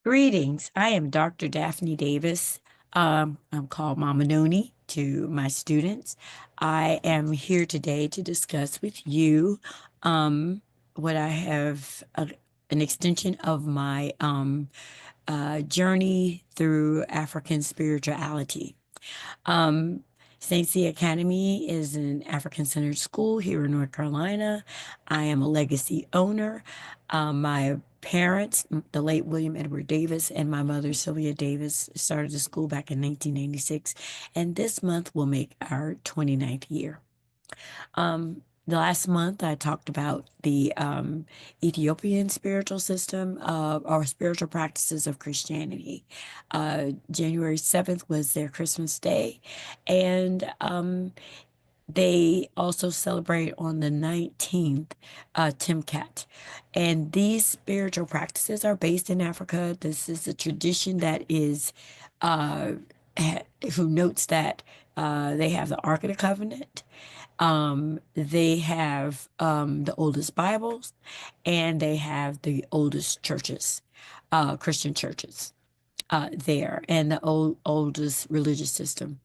Greetings. I am Dr. Daphne Davis. I'm called Mama Noni to my students. I am here today to discuss with you um, what I have an extension of my journey through African spirituality. Um, Sya Academy is an African-centered school here in North Carolina. I am a legacy owner. My parents, the late William Edward Davis and my mother, Sylvia Davis, started the school back in 1986, and this month will make our 29th year. The last month, I talked about the Ethiopian spiritual system or spiritual practices of Christianity. January 7th was their Christmas day, and they also celebrate on the 19th, Timkat. And these spiritual practices are based in Africa. This is a tradition that is, uh, who notes that they have the Ark of the Covenant. They have the oldest Bibles, and they have the oldest churches, Christian churches, there, and the oldest religious system.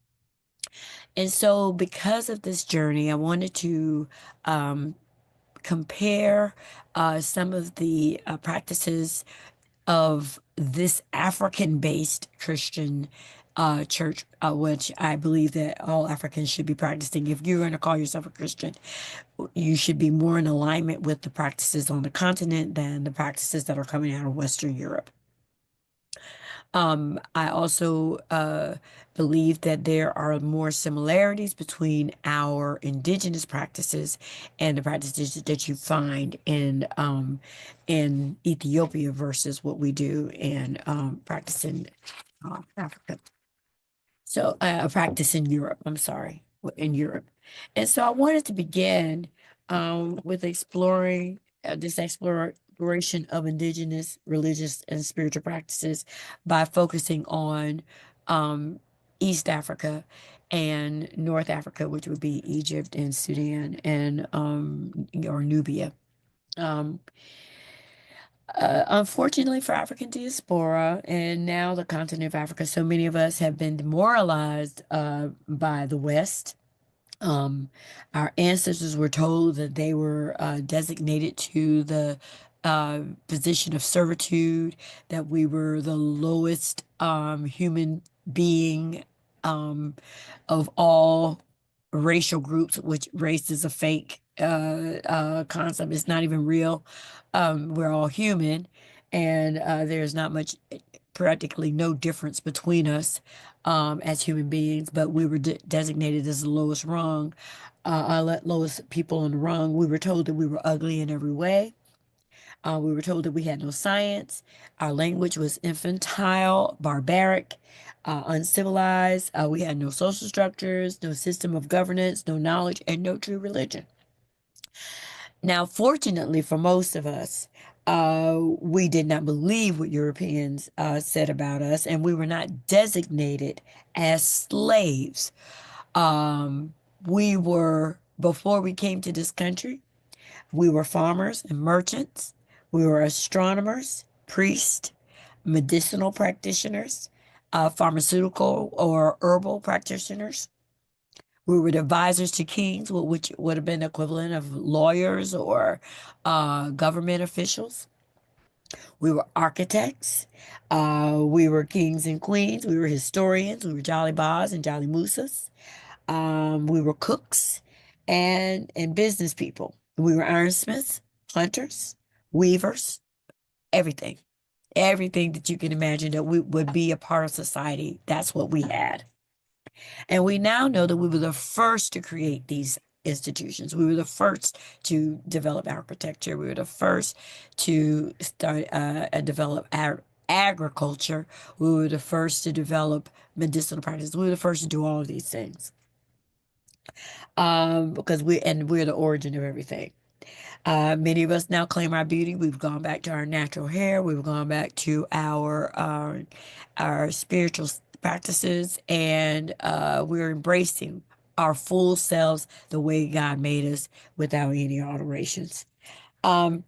And so, because of this journey, I wanted to um, compare some of the practices of this African-based Christian church, which I believe that all Africans should be practicing. If you're going to call yourself a Christian, you should be more in alignment with the practices on the continent than the practices that are coming out of Western Europe. I also believe that there are more similarities between our indigenous practices and the practices that you find in Ethiopia versus what we do in practice in Africa. So, practice in Europe, I'm sorry, in Europe. And so I wanted to begin with exploring this exploration of indigenous religious and spiritual practices by focusing on um, East Africa and North Africa, which would be Egypt and Sudan and or Nubia. Um, Unfortunately for African diaspora and now the continent of Africa, so many of us have been demoralized by the West. Um, our ancestors were told that they were designated to the position of servitude, that we were the lowest human being of all racial groups, which race is a fake concept. It's not even real. We're all human, and there's not much, practically no difference between us as human beings, but we were designated as the lowest rung, lowest people on the rung. We were told that we were ugly in every way. We were told that we had no science. Our language was infantile, barbaric, uncivilized. We had no social structures, no system of governance, no knowledge, and no true religion. Now, fortunately for most of us, we did not believe what Europeans said about us, and we were not designated as slaves. We were, before we came to this country, we were farmers and merchants. We were astronomers, priests, medicinal practitioners, pharmaceutical or herbal practitioners. We were advisors to kings, which would have been equivalent of lawyers or government officials. We were architects. We were kings and queens. We were historians. We were Jolly Bas and Jolly Musas. We were cooks and business people. We were ironsmiths, hunters, weavers, everything. Everything that you can imagine that we would be a part of society. That's what we had. And we now know that we were the first to create these institutions. We were the first to develop architecture. We were the first to start and develop agriculture. We were the first to develop medicinal practices. We were the first to do all of these things. Because we're the origin of everything. Many of us now claim our beauty. We've gone back to our natural hair. We've gone back to our spiritual practices, and we're embracing our full selves the way God made us without any alterations. Um,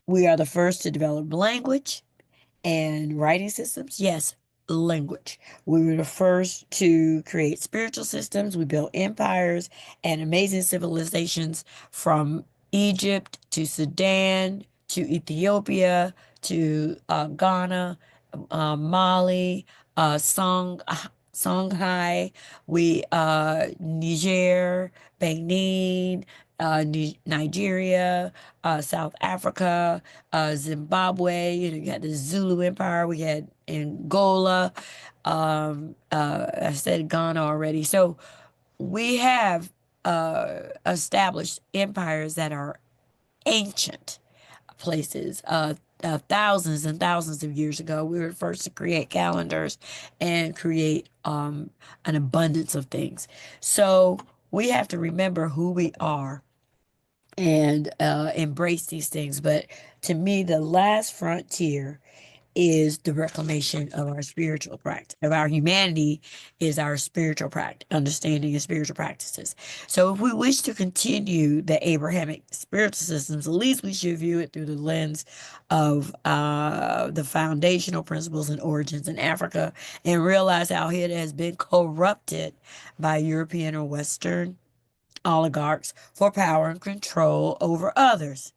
we are the first to develop language, And writing systems, yes, language. We were the first to create spiritual systems. We built empires and amazing civilizations from Egypt to Sudan to Ethiopia to Ghana, Mali, Songhai, Niger, Benin, Nigeria, South Africa, Zimbabwe. You had the Zulu Empire. We had Angola. I said Ghana already. So we have established empires that are ancient places. Thousands and thousands of years ago, we were first to create calendars and create an abundance of things. So we have to remember who we are and embrace these things. But to me, the last frontier is the reclamation of our spiritual practice, of our humanity is our spiritual practice, understanding of spiritual practices. So if we wish to continue the Abrahamic spiritual systems, at least we should view it through the lens of the foundational principles and origins in Africa and realize how it has been corrupted by European or Western oligarchs for power and control over others.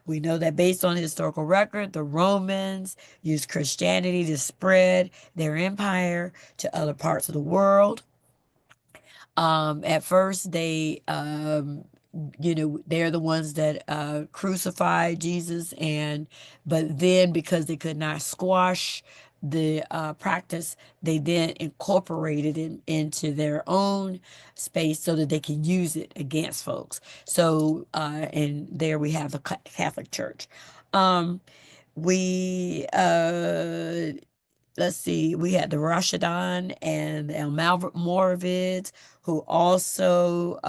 We know that based on the historical record, the Romans used Christianity to spread their empire to other parts of the world. At first, they're the ones that crucified Jesus, but then because they could not squash the practice, they then incorporated it into their own space so that they can use it against folks. So, and there we have the Catholic Church. Um, we let's see, we had the Rashidun and the Almoravids, who also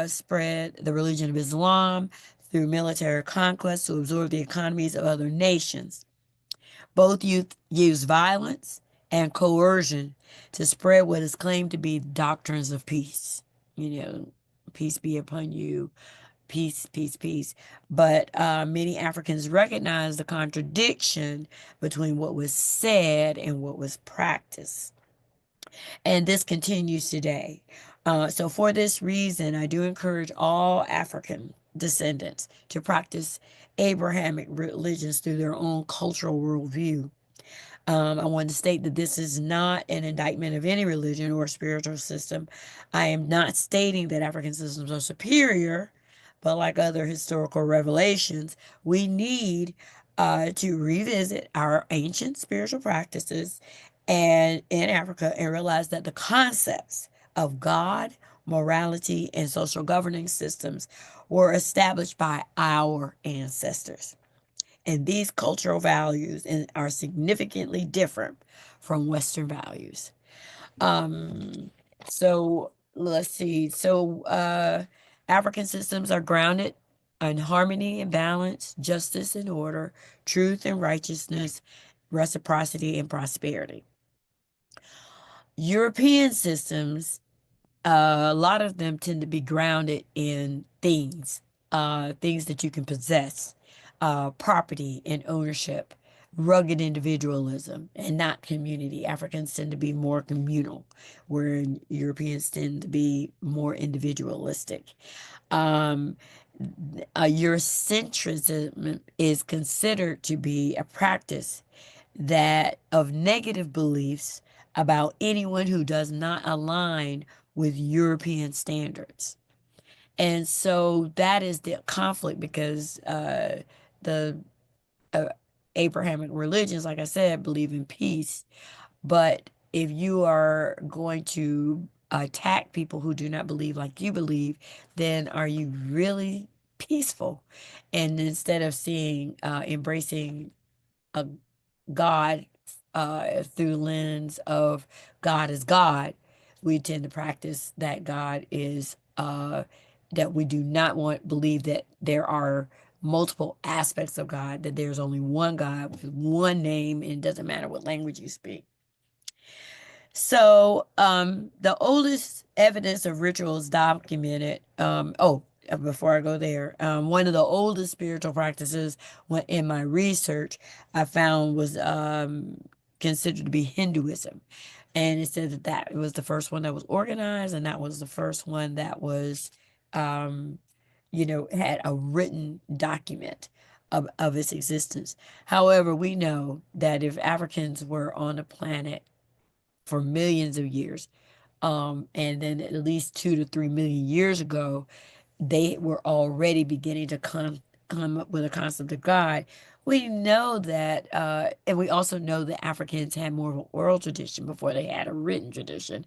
spread the religion of Islam through military conquest to absorb the economies of other nations. Both use violence and coercion to spread what is claimed to be doctrines of peace. You know, peace be upon you, peace, peace, peace. But many Africans recognize the contradiction between what was said and what was practiced. And this continues today. So, for this reason, I do encourage all African descendants to practice Abrahamic religions through their own cultural worldview. I want to state that this is not an indictment of any religion or spiritual system. I am not stating that African systems are superior, but like other historical revelations, we need to revisit our ancient spiritual practices and in Africa and realize that the concepts of God, morality, and social governing systems were established by our ancestors. And these cultural values are significantly different from Western values. Um, so let's see. African systems are grounded in harmony and balance, justice and order, truth and righteousness, reciprocity and prosperity. European systems, a lot of them tend to be grounded in things that you can possess, property and ownership, rugged individualism, and not community. Africans tend to be more communal, where Europeans tend to be more individualistic. Um, Eurocentrism is considered to be a practice that of negative beliefs about anyone who does not align with European standards. And so that is the conflict because the uh, Abrahamic religions, like I said, believe in peace. But if you are going to attack people who do not believe like you believe, then are you really peaceful? And instead of embracing a God through lens of God is God, we tend to practice that God is that we do not believe that there are multiple aspects of God, that there's only one God with one name, and it doesn't matter what language you speak. So the oldest evidence of rituals documented, before I go there, one of the oldest spiritual practices in my research I found was considered to be Hinduism. And it said that that was the first one that was organized, and that was the first one that was, um, had a written document of its existence. However, we know that if Africans were on the planet for millions of years, and then at least 2 to 3 million years ago, they were already beginning to come up with a concept of God. We know that, and we also know that Africans had more of an oral tradition before they had a written tradition.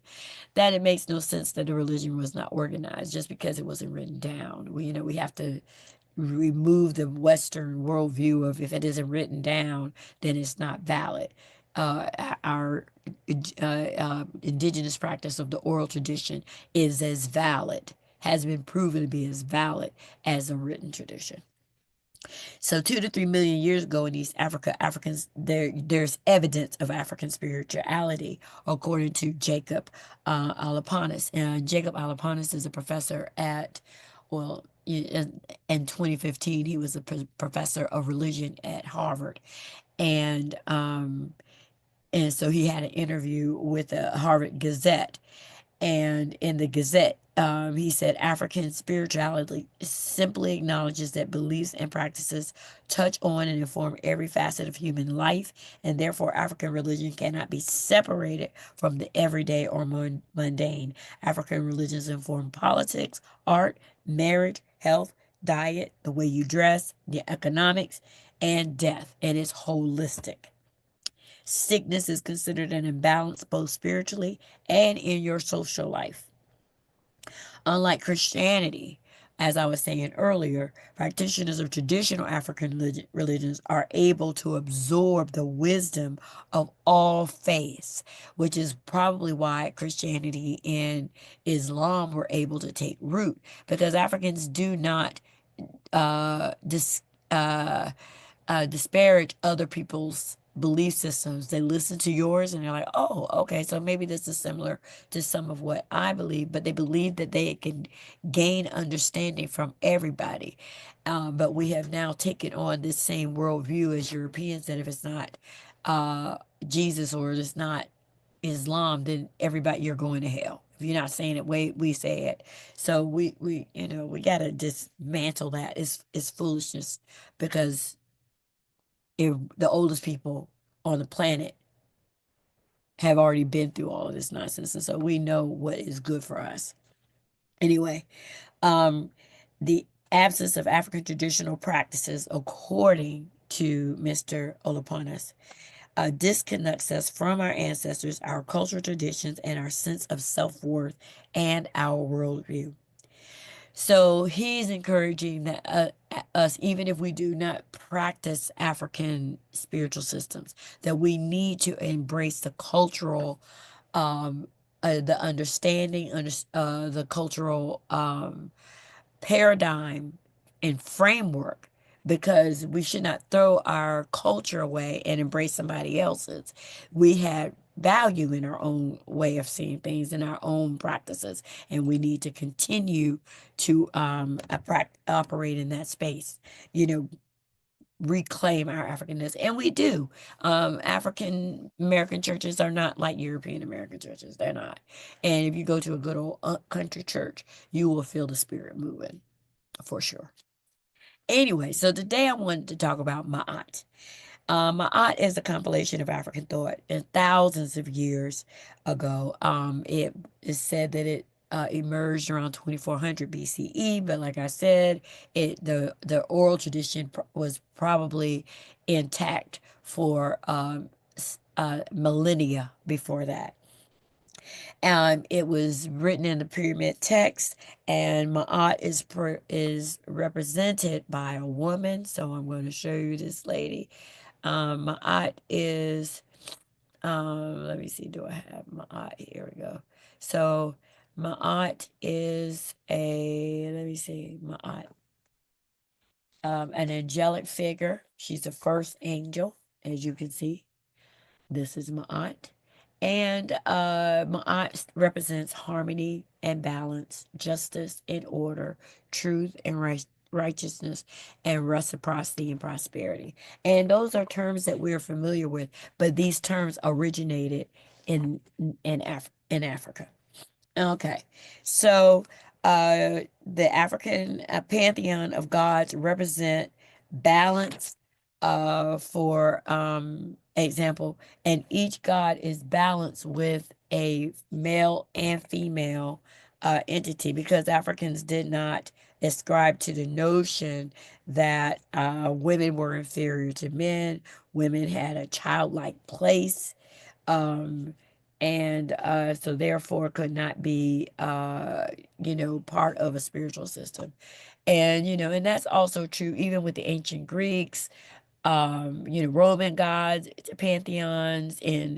That it makes no sense that the religion was not organized just because it wasn't written down. We have to remove the Western worldview of if it isn't written down, then it's not valid. Our indigenous practice of the oral tradition is as valid, has been proven to be as valid as a written tradition. So 2 to 3 million years ago in East Africa, there's evidence of African spirituality, according to Jacob Alapanis. And Jacob Alapanis is a professor well, in 2015, he was a professor of religion at Harvard. And so he had an interview with the Harvard Gazette. And in the Gazette, he said African spirituality simply acknowledges that beliefs and practices touch on and inform every facet of human life, and therefore African religion cannot be separated from the everyday or mundane. African religions inform politics, art, marriage, health, diet, the way you dress, the economics, and death, and it's holistic. Sickness is considered an imbalance both spiritually and in your social life. Unlike Christianity, as I was saying earlier, practitioners of traditional African religions are able to absorb the wisdom of all faiths, which is probably why Christianity and Islam were able to take root, because Africans do not uh, dis, uh, disparage other people's belief systems. They listen to yours and they're like, oh, okay, so maybe this is similar to some of what I believe, but they believe that they can gain understanding from everybody. But we have now taken on this same worldview as Europeans that if it's not uh, Jesus or it's not Islam, then everybody, you're going to hell. If you're not saying it, we say it. So we got to dismantle that. It's foolishness, because if the oldest people on the planet have already been through all of this nonsense, and so we know what is good for us. Anyway, the absence of African traditional practices, according to Mr. Olaponas, disconnects us from our ancestors, our cultural traditions, and our sense of self-worth and our worldview. So he's encouraging that us, even if we do not practice African spiritual systems, that we need to embrace the cultural, the understanding, the cultural paradigm and framework, because we should not throw our culture away and embrace somebody else's. We have value in our own way of seeing things and our own practices, and we need to continue to operate in that space. You know, reclaim our Africanness, and we do. African American churches are not like European American churches. They're not. And if you go to a good old country church, you will feel the spirit moving for sure. Anyway, so today I wanted to talk about Ma'at. Ma'at is a compilation of African thought and thousands of years ago. It is said that it emerged around 2400 BCE, but like I said, the oral tradition was probably intact for millennia before that. It was written in the pyramid text, and Ma'at is represented by a woman. So I'm going to show you this lady. Ma'at is, let me see, do I have Ma'at? Here we go. So Ma'at is let me see, Ma'at, an angelic figure. She's the first angel, as you can see. This is Ma'at. And Ma'at represents harmony and balance, justice and order, truth and righteousness, and reciprocity and prosperity. And those are terms that we're familiar with, but these terms originated in in Africa. Okay, so the African pantheon of gods represent balance. For example, and each god is balanced with a male and female entity because Africans did not ascribe to the notion that women were inferior to men. Women had a childlike place, um, and so therefore could not be, part of a spiritual system. And, and that's also true even with the ancient Greeks, Roman gods, pantheons, and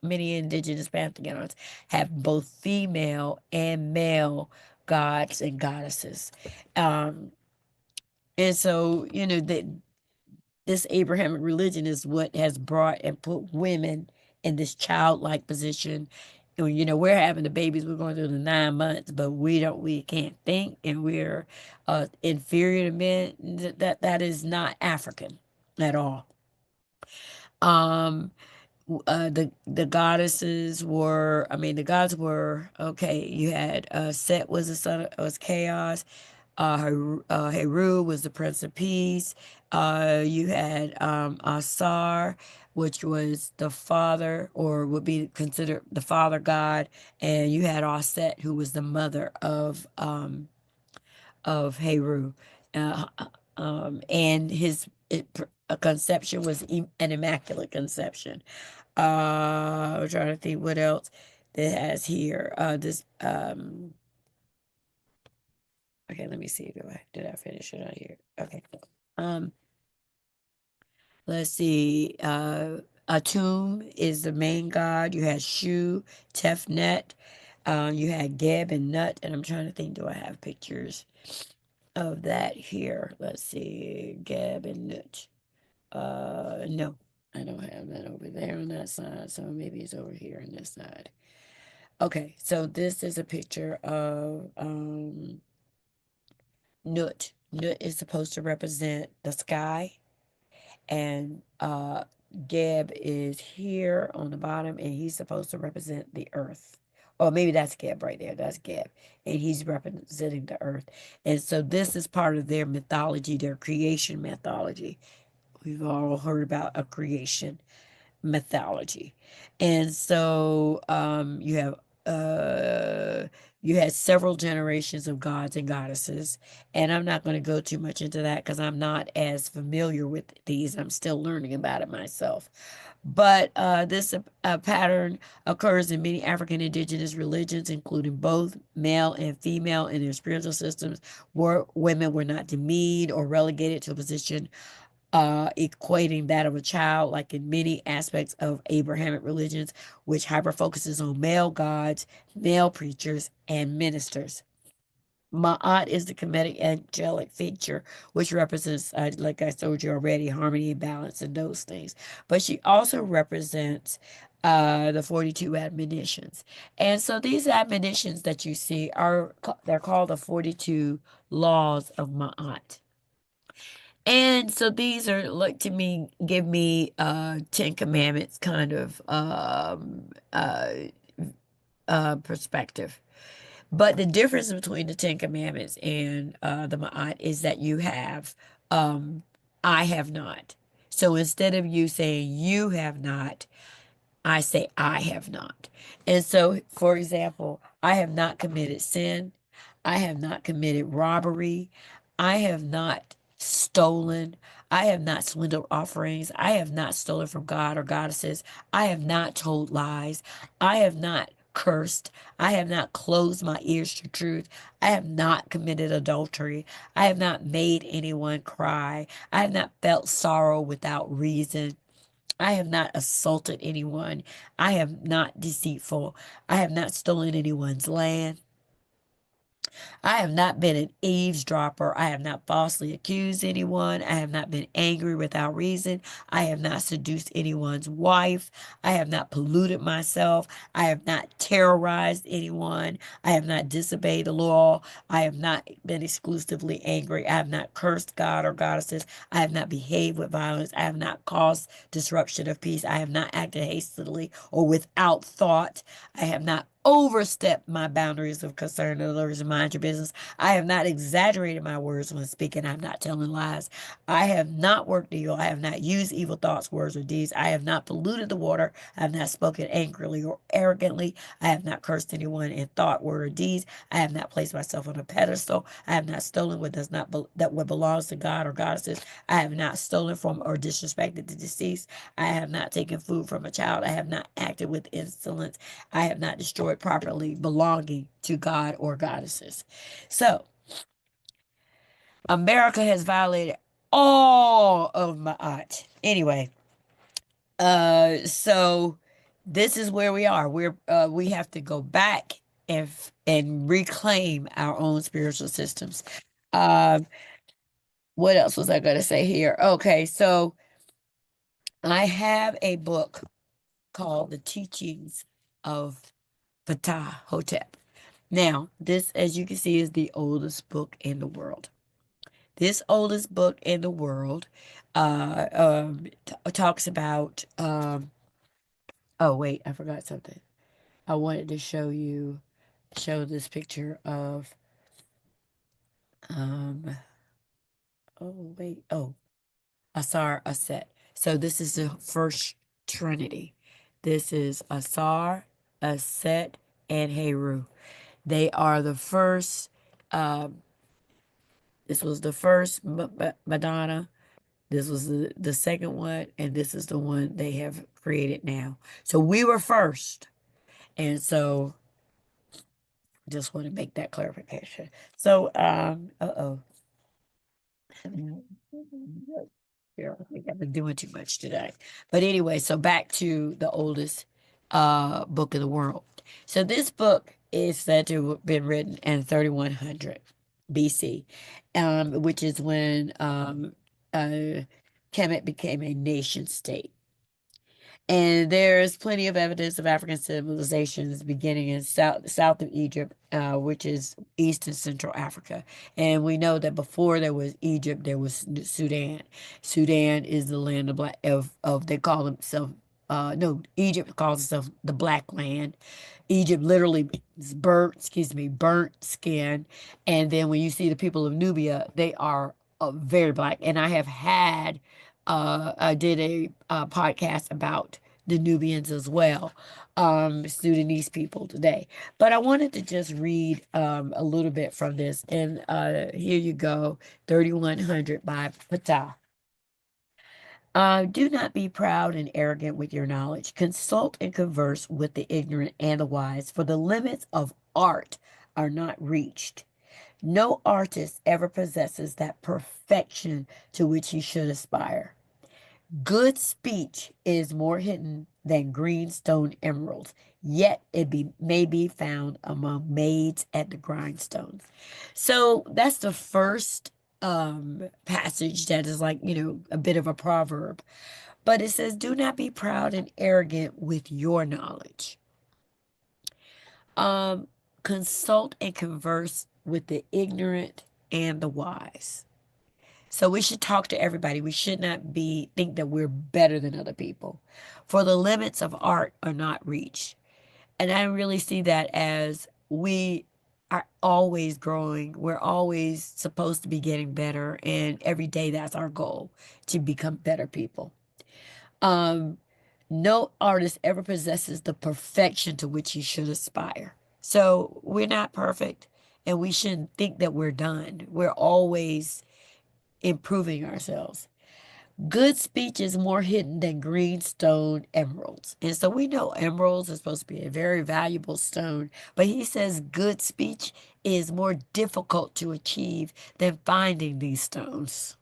many indigenous pantheons have both female and male gods and goddesses. Um, and so, this Abrahamic religion is what has brought and put women in this childlike position. And, we're having the babies, we're going through the 9 months, but we can't think, and we're inferior to men. That is not African at all. Um, the goddesses were, I mean, the gods were okay. You had Set was the son of was chaos. Heru was the Prince of Peace. You had Asar, which was the father, or would be considered the father god, and you had Aset, who was the mother of Heru, and a conception was an immaculate conception. I'm trying to think what else it has here. This Okay, let me see. Did I finish it on here? Okay. Um, let's see. Atum is the main god. You had Shu, Tefnet. You had Geb and Nut, and I'm trying to think. Do I have pictures of that here? Let's see. Geb and Nut. No, I don't have that over there on that side. So maybe it's over here on this side. Okay, so this is a picture of Nut. Nut is supposed to represent the sky, and Geb is here on the bottom, and he's supposed to represent the earth. Or maybe that's Geb right there. That's Geb, and he's representing the earth. And so this is part of their mythology, their creation mythology. We've all heard about a creation mythology. And so you had several generations of gods and goddesses. And I'm not going to go too much into that because I'm not as familiar with these. I'm still learning about it myself. But this pattern occurs in many African indigenous religions, including both male and female in their spiritual systems, where women were not demeaned or relegated to a position equating that of a child, like in many aspects of Abrahamic religions, which hyper focuses on male gods, male preachers, and ministers. Ma'at is the comedic angelic feature, which represents, like I told you already, harmony and balance and those things. But she also represents the 42 admonitions. And so these admonitions that you see they're called the 42 laws of Ma'at. And so these are like to me, give me Ten Commandments kind of perspective. But the difference between the Ten Commandments and the Ma'at is that you have I have not. So instead of you saying you have not, I say I have not. And so, for example, I have not committed sin. I have not committed robbery. I have not stolen. I have not swindled offerings. I have not stolen from God or goddesses. I have not told lies. I have not cursed. I have not closed my ears to truth. I have not committed adultery. I have not made anyone cry. I have not felt sorrow without reason. I have not assaulted anyone. I am not deceitful. I have not stolen anyone's land. I have not been an eavesdropper. I have not falsely accused anyone. I have not been angry without reason. I have not seduced anyone's wife. I have not polluted myself. I have not terrorized anyone. I have not disobeyed the law. I have not been exclusively angry. I have not cursed God or goddesses. I have not behaved with violence. I have not caused disruption of peace. I have not acted hastily or without thought. I have not overstepped my boundaries of concern to others and mind your business. I have not exaggerated my words when speaking. I'm not telling lies. I have not worked evil. I have not used evil thoughts, words, or deeds. I have not polluted the water. I have not spoken angrily or arrogantly. I have not cursed anyone in thought, word, or deeds. I have not placed myself on a pedestal. I have not stolen what does not that what belongs to God or goddesses. I have not stolen from or disrespected the deceased. I have not taken food from a child. I have not acted with insolence. I have not destroyed properly belonging to God or goddesses. So, America has violated all of my art. Anyway, so this is where we are. We have to go back and reclaim our own spiritual systems. Um, what else was I going to say here? Okay, so I have a book called The Teachings of Ptah Hotep. Now, this, as you can see, is the oldest book in the world. This oldest book in the world talks about, oh, wait, I forgot something. I wanted to show this picture of, um, oh, wait, oh, Asar Aset. So this is the first Trinity. This is Asar, Aset, and Heru. They are the first, um, this was the first Madonna. This was the second one, and this is the one they have created now. So we were first. And so just want to make that clarification. So, uh-oh. Here, I think I've been doing too much today. But anyway, so back to the oldest book in the world. So this book is said to have been written in 3100 BC, which is when Kemet became a nation state. And there's plenty of evidence of African civilizations beginning in south of Egypt, which is East and Central Africa. And we know that before there was Egypt, there was Sudan. Sudan is the land of they call themselves no, Egypt calls itself the Black Land. Egypt literally is burnt skin. And then when you see the people of Nubia, they are very black. And I did a podcast about the Nubians as well, Sudanese people today. But I wanted to just read a little bit from this. And here you go, 3100 by Ptah. Do not be proud and arrogant with your knowledge. Consult and converse with the ignorant and the wise, for the limits of art are not reached. No artist ever possesses that perfection to which he should aspire. Good speech is more hidden than greenstone emeralds, yet may be found among maids at the grindstones. So that's the first passage that is like, a bit of a proverb. But it says, do not be proud and arrogant with your knowledge. Um, Consult and converse with the ignorant and the wise. So we should talk to everybody. We should not think that we're better than other people. For the limits of art are not reached. And I really see that as we are always growing. We're always supposed to be getting better. And every day that's our goal, to become better people. Um, no artist ever possesses the perfection to which he should aspire. So we're not perfect, and we shouldn't think that we're done. We're always improving ourselves. Good speech is more hidden than greenstone emeralds. And so we know emeralds are supposed to be a very valuable stone, but he says good speech is more difficult to achieve than finding these stones.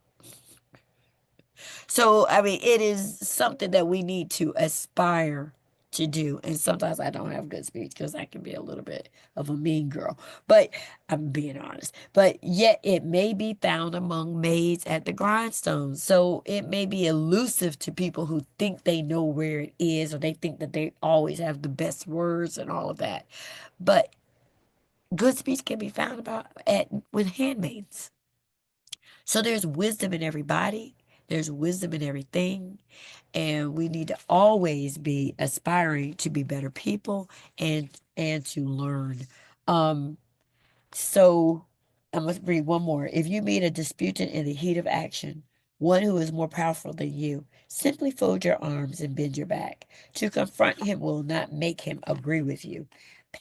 So, I mean, it is something that we need to aspire to do. And sometimes I don't have good speech because I can be a little bit of a mean girl. But I'm being honest. But yet it may be found among maids at the grindstone. So it may be elusive to people who think they know where it is, or they think that they always have the best words and all of that. But good speech can be found about at with handmaids. So there's wisdom in everybody. There's wisdom in everything. And we need to always be aspiring to be better people and to learn. Um, so I must read one more. If you meet a disputant in the heat of action, one who is more powerful than you, simply fold your arms and bend your back. To confront him will not make him agree with you.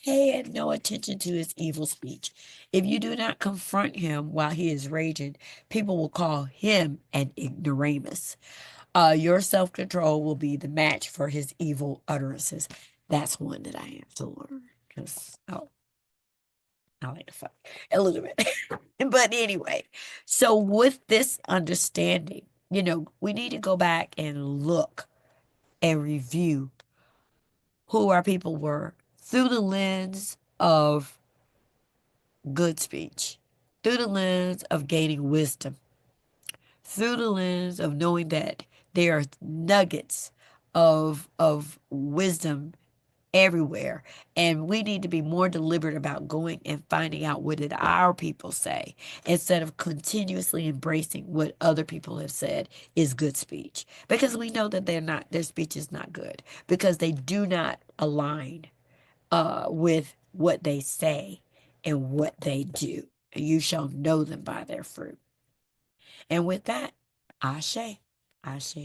Pay no attention to his evil speech. If you do not confront him while he is raging, people will call him an ignoramus. Your self-control will be the match for his evil utterances. That's one that I have to learn because I like to fuck a little bit. But anyway, so with this understanding, we need to go back and look and review who our people were through the lens of good speech, through the lens of gaining wisdom, through the lens of knowing that there are nuggets of wisdom everywhere. And we need to be more deliberate about going and finding out what did our people say instead of continuously embracing what other people have said is good speech. Because we know that their speech is not good because they do not align with what they say and what they do. You shall know them by their fruit. And with that, Ashe, Ashe.